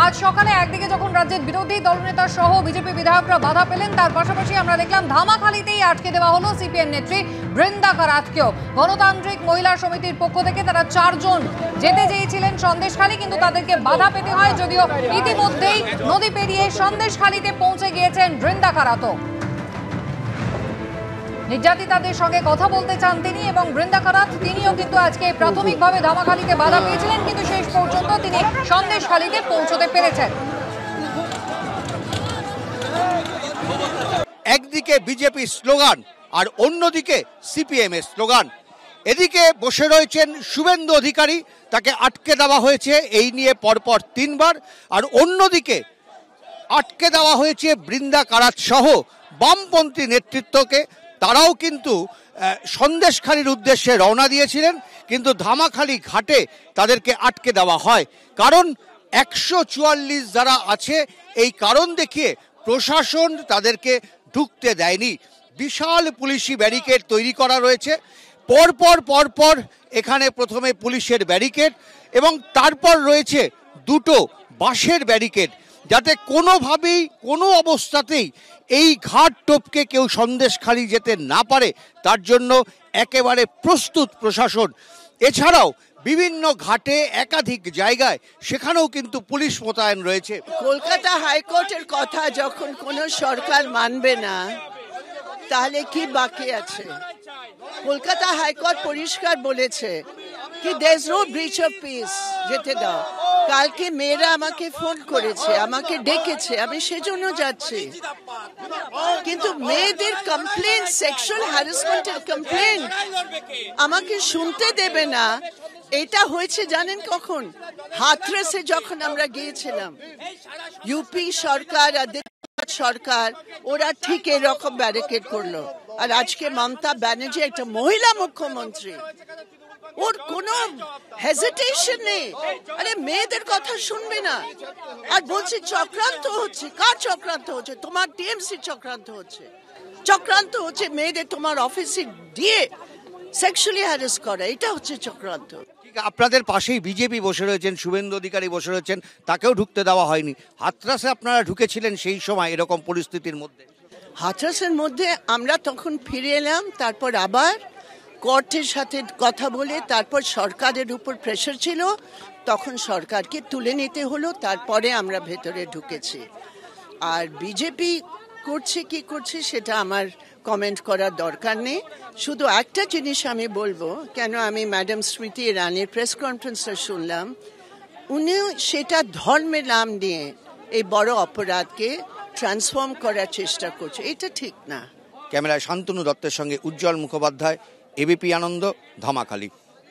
আজ সকালে একদিকে যখন রাজ্যের বিরোধী দলনেতা সহ বিজেপি বিধায়করা বাধা পেলেন, তার পাশাপাশি আমরা দেখলাম ধামাখালিতেই আটকে দেওয়া হলো সিপিএম নেত্রী বৃন্দা কারাতকেও। গণতান্ত্রিক মহিলা সমিতির পক্ষ থেকে তারা 4 জন যেতে চেয়েছিলেন সন্দেশখালী, কিন্তু তাদেরকে বাধা পেতে হয়। যদিও ইতিমধ্যেই নদী পেরিয়ে সন্দেশখালীতে পৌঁছে গিয়েছেন বৃন্দা কারাতও। নির্যাতিতাদের সঙ্গে কথা বলতে চান তিনি, এবং বৃন্দা কারাত তিনিও কিন্তু আজকে প্রাথমিকভাবে ধামাখালিতে বাধা পেয়েছিলেন, কিন্তু শেষ পর্যন্ত তিনি সন্দেশখালীতে পৌঁছতে পেরেছেন। একদিকে বিজেপি স্লোগান আর অন্যদিকে সিপিএম এর স্লোগান। এদিকে বসে রয়েছেন শুভেন্দু অধিকারী, তাকে আটকে দেওয়া হয়েছে এই নিয়ে পরপর 3 বার। আর অন্যদিকে আটকে দেওয়া হয়েছে বৃন্দা কারাত সহ বামপন্থী নেতৃত্বকে। তারাও কিন্তু সন্দেশখালীর উদ্দেশ্যে রওনা দিয়েছিলেন, কিন্তু ধামাখালি ঘাটে তাদেরকে আটকে দেওয়া হয়। কারণ 144 যারা আছে, এই কারণ দেখিয়ে প্রশাসন তাদেরকে ঢুকতে দেয়নি। বিশাল পুলিশি ব্যারিকেড তৈরি করা রয়েছে। পরপর এখানে প্রথমে পুলিশের ব্যারিকেড এবং তারপর রয়েছে 2টো বাঁশের ব্যারিকেড, যাতে কোনোভাবেই কোনো অবস্থাতেই এই ঘাট টপকে কেউ সন্দেশখালী যেতে না পারে, তার জন্য একেবারে প্রস্তুত প্রশাসন। এছাড়াও বিভিন্ন ঘাটে একাধিক জায়গায় সেখানেও কিন্তু পুলিশ মোতায়েন রয়েছে। কলকাতা হাইকোর্টের কথা যখন কোনো সরকার মানবে না, তাহলে কি বাকি আছে? কলকাতা হাইকোর্ট পরিষ্কার বলেছে কি there is no breach of peace, যেতে দাও। কালকে মেয়েরা আমাকে ফোন করেছে, আমাকে ডেকেছে, আমি সেজন্য যাচ্ছি। কিন্তু মেয়েদের কমপ্লেন, সেক্সুয়াল হ্যারাসমেন্টের কমপ্লেন আমাকে শুনতে দেবে না। এটা হয়েছে জানেন কখন? হাথরসে যখন আমরা গিয়েছিলাম, ইউপি সরকার আর সরকার ওরা ঠিক এরকম ব্যারিকেড করলো। আর আজকে মমতা ব্যানার্জি একটা মহিলা মুখ্যমন্ত্রী, ওর কোনো হেজিটেশন নেই। আরে মেয়েদের কথা শুনবে না, আর বলছে চক্রান্ত হচ্ছে। কার চক্রান্ত হচ্ছে? তোমার টিএমসি চক্রান্ত হচ্ছে। চক্রান্ত হচ্ছে মেয়েদের তোমার অফিসে দিয়ে সেক্সুয়ালি হ্যারাস করা, এটা হচ্ছে চক্রান্ত। আপনাদের পাশেই বিজেপি বসে রয়েছেন, শুভেন্দু অধিকারী বসে রয়েছেন, তাকেও ঢুকতে দেওয়া হয়নি। হাথরাসে আপনারা ঢুকেছিলেন সেই সময় এরকম পরিস্থিতির মধ্যে। হাথরাসের মধ্যে আমরা তখন ফিরে এলাম, তারপর আবার কোর্টের সাথে কথা বলে, তারপর সরকারের উপর প্রেশার ছিল, তখন সরকারকে তুলে নিতে হলো, তারপরে আমরা ভেতরে ঢুকেছি। আর বিজেপি করছে কি করছে সেটা আমার কমেন্ট করার দরকার নেই। শুধু একটা জিনিস আমি বলবো, কেন আমি ম্যাডাম স্মৃতি ইরানির প্রেস কনফারেন্সটা শুনলাম, উনি সেটা ধর্মের নাম নিয়ে এই বড় অপরাধকে ট্রান্সফর্ম করার চেষ্টা করছে, এটা ঠিক না। ক্যামেরায় শান্তনু দত্তের সঙ্গে উজ্জ্বল মুখোপাধ্যায়, এবিপি আনন্দ, ধামাখালি।